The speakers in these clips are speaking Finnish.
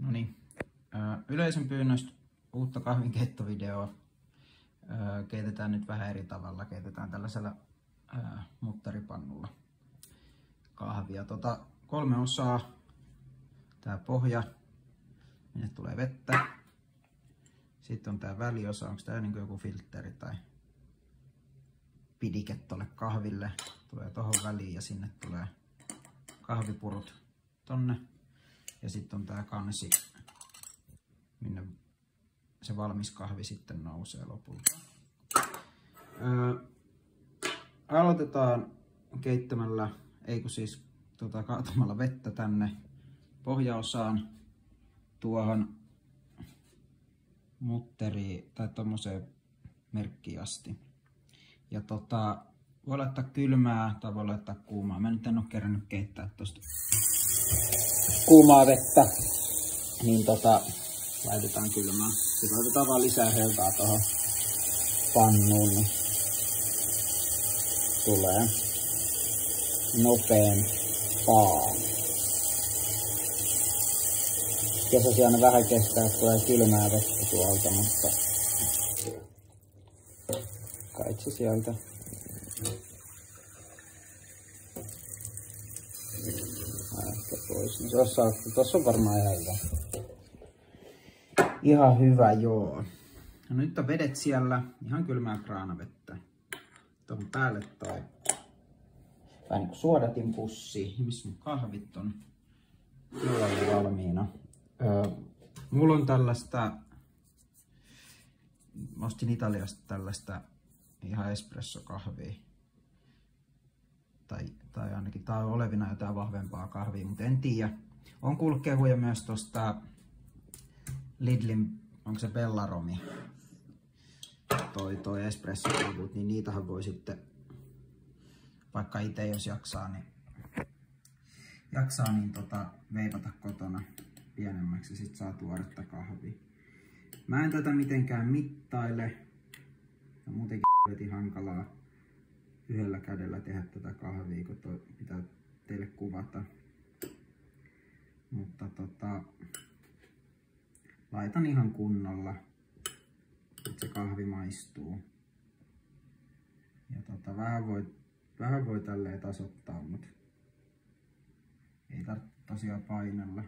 No niin, yleisön pyynnöstä uutta kahvinkeittovideoa. Keitetään nyt vähän eri tavalla. Keitetään tällaisella mutteripannulla kahvia. 3 osaa. Tää pohja, minne tulee vettä. Sitten on tää väliosa, onko tää niin joku filtteri tai pidike tolle kahville. Tulee tohon väliin ja sinne tulee kahvipurut tonne. Ja sitten on tää kansi, minne se valmis kahvi sitten nousee lopulta. Aloitetaan keittämällä, kaatamalla vettä tänne pohjaosaan tuohon mutteriin tai tommoseen merkkiin asti. Ja voi laittaa kylmää tai voi laittaa kuumaa. Mä nyt en oo kerännyt keittää tosta kuumaa vettä, niin laitetaan kylmää. Sitten laitetaan vaan lisää heltaa tuohon pannuun, niin tulee nopeampaa. Kesäsi aina vähän kestää, että tulee kylmää vettä tuolta, mutta kait se sieltä. Pois. No, tossa on varmaan ihan hyvä. Ihan hyvä, joo. No, nyt on vedet siellä, ihan kylmää kraanavettä. Tuohon päälle toi vähän niin kuin suodatinpussi. Missä mun kahvit on? Mulla on valmiina. Mulla on tällaista, ostin Italiasta tällaista ihan espressokahvia. Tai ainakin tää on olevina jotain vahvempaa kahvia, mutta en tiedä. On kuullut kehuja myös tosta Lidlin, onko se Bellaromi, toi espressokahvut, niin niitähän voi sitten, vaikka itse jos jaksaa, niin veivata kotona pienemmäksi ja sit saa tuoretta kahvia. Mä en tätä mitenkään mittaile. On muutenkin vetin hankalaa yhdellä kädellä tehdä tätä kahvia, kun pitää teille kuvata. Mutta laitan ihan kunnolla, että se kahvi maistuu. Ja vähän voi tälleen tasoittaa, mutta ei tarvitse tosiaan painella.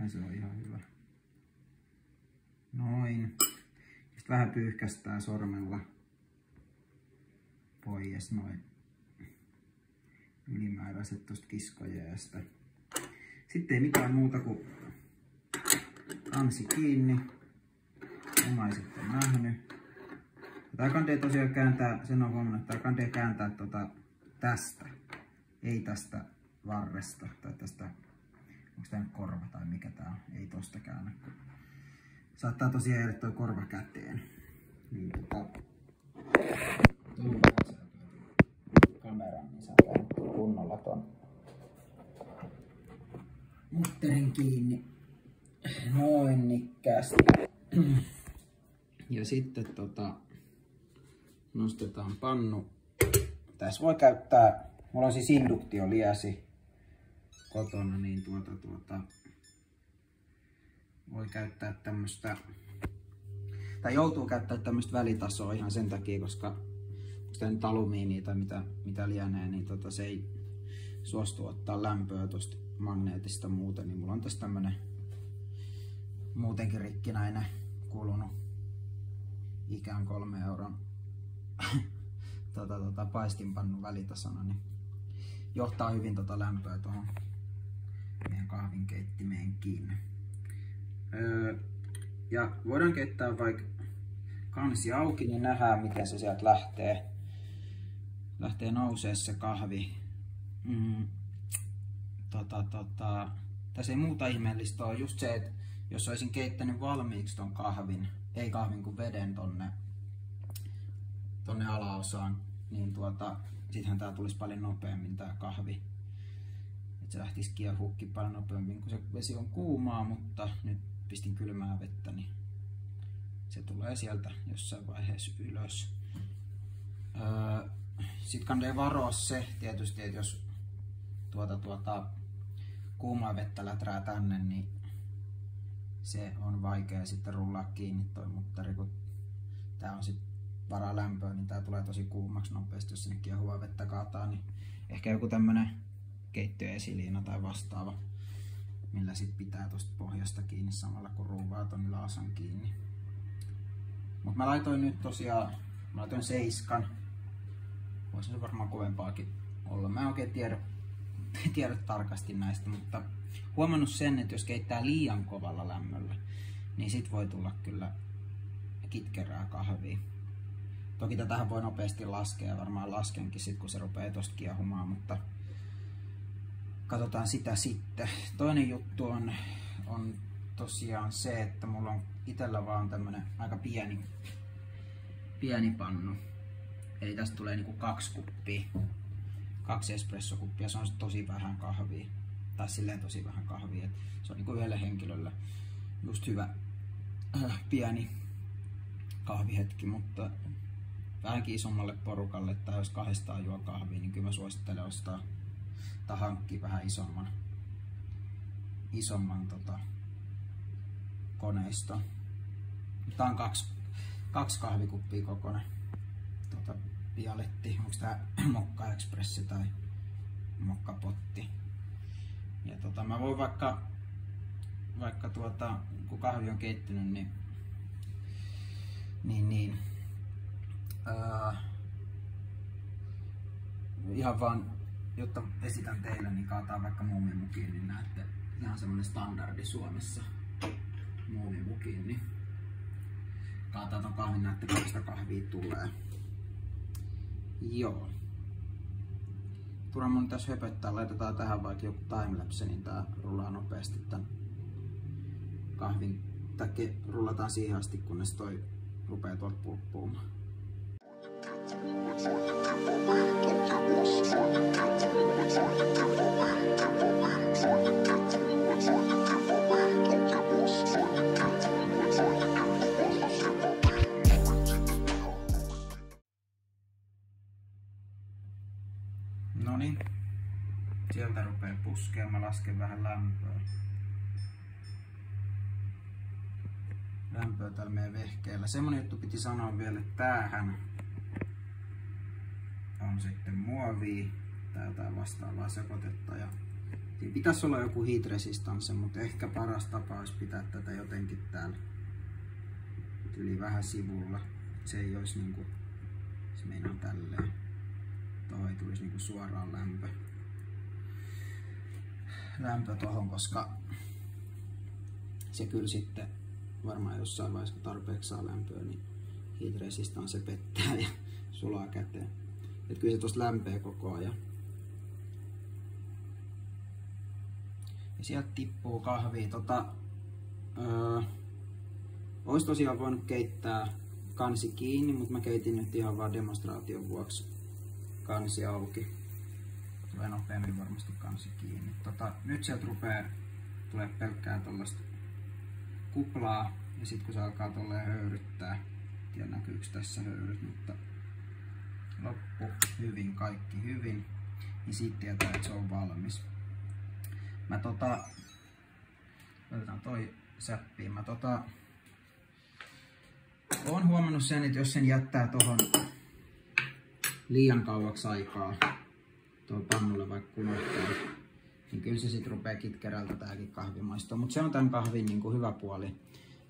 Se on ihan hyvä. Noin. Sitten vähän pyyhkästää sormella pois noin ylimääräiset tosta kiskojeesta. Sitten ei mitään muuta kuin kansi kiinni. Omaiset on nähnyt. Tää kandee tosiaan kääntää, sen on huomannut, että tää kandee kääntää tästä. Ei tästä varresta tai tästä, onko tää nyt korva tai mikä tää on, ei tosta käännä. Saattaa tosiaan jäädä toi korva käteen. Niin kameran, niin saadaan kunnolla ton mutterin kiinni. Noin nikkäästi. Ja sitten nostetaan pannu. Tässä voi käyttää, mulla on siis induktioliesi kotona, niin voi käyttää tämmöstä, tai joutuu käyttää tämmöstä välitasoa ihan sen takia, koska sitä nyt alumiinia tai mitä lienee, niin se ei suostu ottaa lämpöä tuosta magneetista muuten, niin mulla on tässä tämmönen muutenkin rikkinäinen kulunut ikään 3 euron paistinpannun välitasona, niin johtaa hyvin lämpöä tuohon meidän kahvinkeittimeenkin. Ja voidaan keittää vaikka kansi auki, niin nähdään miten se sieltä lähtee nousee se kahvi. Tässä ei muuta ihmeellistä ole, just se, että jos olisin keittänyt valmiiksi ton kahvin, ei kahvin kuin veden tonne alaosaan, niin sittenhän tää tulisi paljon nopeammin tää kahvi. Et se lähtisi kiehuukin paljon nopeammin, kun se vesi on kuumaa, mutta nyt pistin kylmää vettä, niin se tulee sieltä jossain vaiheessa ylös. Sitten kannattaa varoa se tietysti, että jos kuumaa vettä läträä tänne, niin se on vaikea sitten rullaa kiinni toi mutteri, kun tää on sit varaa lämpöä, niin tää tulee tosi kuumaksi nopeasti, jos sinne kiehuvaa vettä kaataa, niin ehkä joku tämmönen keittiöesiliina tai vastaava, millä sit pitää tosta pohjasta kiinni samalla kun ruuvaa ton yläosan kiinni. Mut mä laitoin nyt tosiaan, mä laitoin 7. Voisi se varmaan kovempaakin olla. Mä en oikein tiedä tarkasti näistä, mutta huomannut sen, että jos keittää liian kovalla lämmöllä, niin sit voi tulla kyllä kitkerää kahvia. Toki tätähän voi nopeasti laskea ja varmaan laskenkin sit, kun se rupeaa tosta kiehumaan, mutta katsotaan sitä sitten. Toinen juttu on tosiaan se, että mulla on itellä vaan tämmönen aika pieni pannu. Eli tästä tulee niinku 2 kuppia, 2 espressokuppia, se on tosi vähän kahvia. Tai silleen tosi vähän kahvia, et se on niinku yhdelle henkilölle just hyvä pieni kahvihetki, mutta vähänkin isommalle porukalle tai jos 200 juo kahvia, niin kyllä mä suosittelen ostaa tai hankkia vähän isomman koneiston. Tää on 2 kahvikuppia kokoinen Bialetti, onko tää Mokka Expressi tai Mokka Potti. Ja mä voin vaikka kun kahvi on keittynyt, niin ihan vaan, jotta esitän teille, niin kaataa vaikka muumimukiin, niin näette ihan semmonen standardi Suomessa muumimukiin, niin kaataa ton kahvin, näette 2 kahvia tulee. Joo. Turha mun tässä höpöttää, laitetaan tähän vaikka joku timelapse, niin tää rullaa nopeasti tän kahvin, tai rullataan siihen asti, kunnes toi rupee tuolta pulppuumaan. Noniin, sieltä rupeaa puskemaan, mä lasken vähän lämpöä. Lämpöä täällä meidän vehkeellä. Semmonen juttu piti sanoa vielä, että tämähän on sitten muovia tai jotain vastaavaa sekoitetta. Ja siinä pitäisi olla joku heat resistance, mutta ehkä paras tapa olisi pitää tätä jotenkin täällä yli vähän sivulla. Se ei olisi niinku, se meinaa tälleen. Tuohon ei tulisi niinku suoraan lämpö tohon, koska se kyllä sitten varmaan jossain vaiheessa, kun tarpeeksi saa lämpöä, niin heat resistance se pettää ja sulaa käteen. Et kyllä se tosta lämpee koko ajan. Ja sieltä tippuu kahvia. Ois tosiaan voinut keittää kansi kiinni, mutta mä keitin nyt ihan vaan demonstraation vuoksi kansi auki. Tulee nopeammin varmasti kansi kiinni. Nyt sieltä tulee pelkkää tollaista kuplaa, ja sitten kun se alkaa tolleen höyryttää, en tiedä näkyykö tässä höyryt, mutta loppu hyvin, kaikki hyvin, niin siitä tietää, että se on valmis. Mä otetaan toi säppiin. Mä oon huomannut sen, että jos sen jättää tohon liian kauaksi aikaa tuohon pannulle vaikka unohtaa, niin kyllä se sitten rupeaa kitkerältä tääkin kahvi maistua. Mutta se on tämän kahvin niinku hyvä puoli,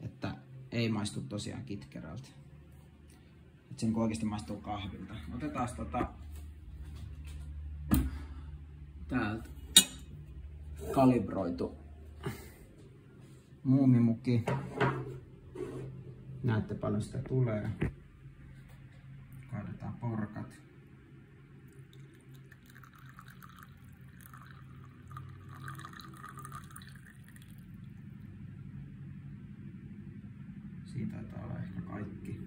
että ei maistu tosiaan kitkerältä. Että se niinku oikeasti maistuu kahvilta. Otetaan täältä kalibroitu muumimuki. Näette paljon sitä tulee. Kaadetaan porkat. Siitä taitaa olla ehkä kaikki.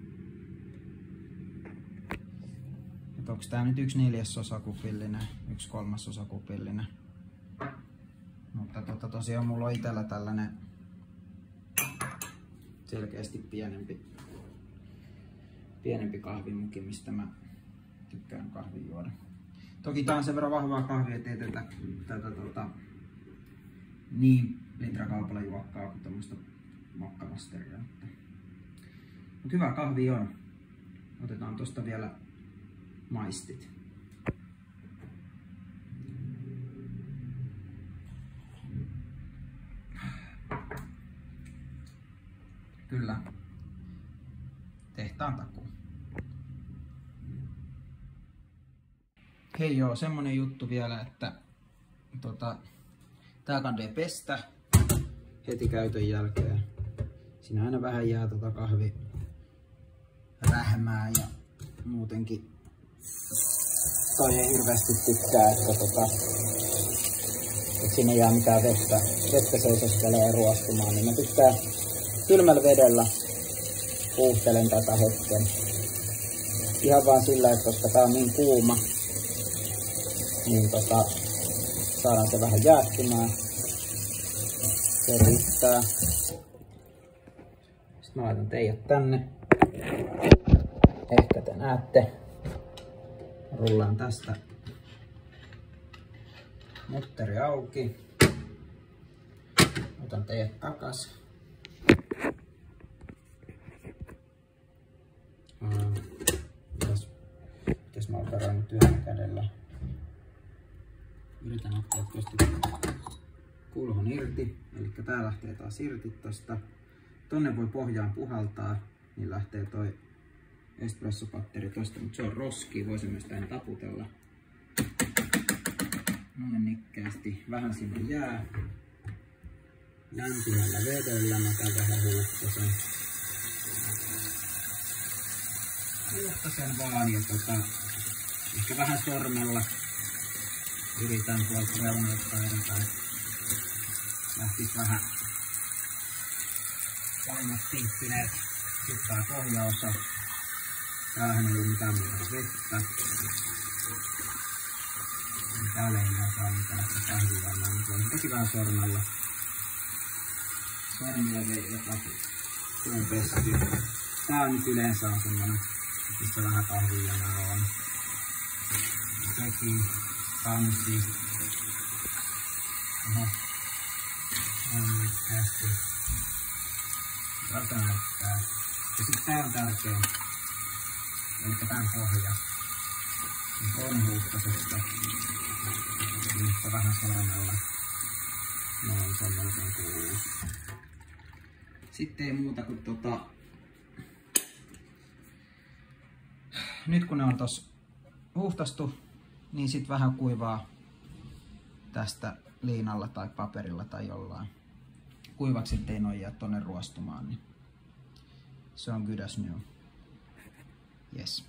Et onks tää nyt 1/4 kupillinen, 1/3 kupillinen. Mutta tosiaan mulla on itellä tällainen selkeästi pienempi kahvimuki, mistä mä tykkään kahvin juoda. Toki tää on sen verran vahvaa kahvia, ettei tätä niin litrakaupalla juokkaa kuin tämmöistä mokkamasteria. Mut hyvä kahvi on. Otetaan tosta vielä maistit. Kyllä. Tehtaan takuu. Hei joo, semmonen juttu vielä, että tää kandee pestä heti käytön jälkeen. Siinä aina vähän jää kahvi rähmää ja muutenkin toi ei hirveästi tykkää, että siinä ei jää mitään vettä seisoskelee ruostumaan, niin mä tykkään kylmällä vedellä puuhtelen tätä hetken. Ihan vaan sillä, että koska tää on niin kuuma, niin saadaan se vähän jäähtymään. Se riittää. Sitten mä laitan teidät tänne. Ehkä te näette. Rullaan tästä mutteri auki. Otan teidät takas. Mitäs mä operoin nyt yhdellä kädellä? Yritän ottaa tuosta kulhon irti. Eli tää lähtee taas irti tosta. Tonne voi pohjaan puhaltaa, niin lähtee toi espressopatteri tosta, mutta se on roski, voisin myös tänne taputella. Noin nikkäästi. Vähän sinne jää. Lämpimällä vedellä mä tän vähän huuhtasen. Huuhtasen vaan ja ehkä vähän sormella yritän tuolta reunalta edelleen. Lähtis vähän vaimat tinkkineet. Sitten tää pohjaosa. Täällähän ei ole mitään muuta vettä. Täällä ei saa mitään kahvijuomaa, mutta on toki vähän sormella. Sormilla ja tuon pesty. Tää nyt yleensä on semmonen, missä vähän kahvijuomaa on. Sekin, kansi. Oho. On nyt hästi. Rata näyttää. Ja sit tää on tärkeä. Elikkä tän pohja. On huuhtasesta. Nyt vähän sormella. Noin, se on melkein kuuluu. Sitten ei muuta kuin nyt kun ne on tossa huuhtastu, niin sit vähän kuivaa tästä liinalla tai paperilla tai jollain. Kuivaksi ettei noin jää tonne ruostumaan, niin se on good as new. Yes.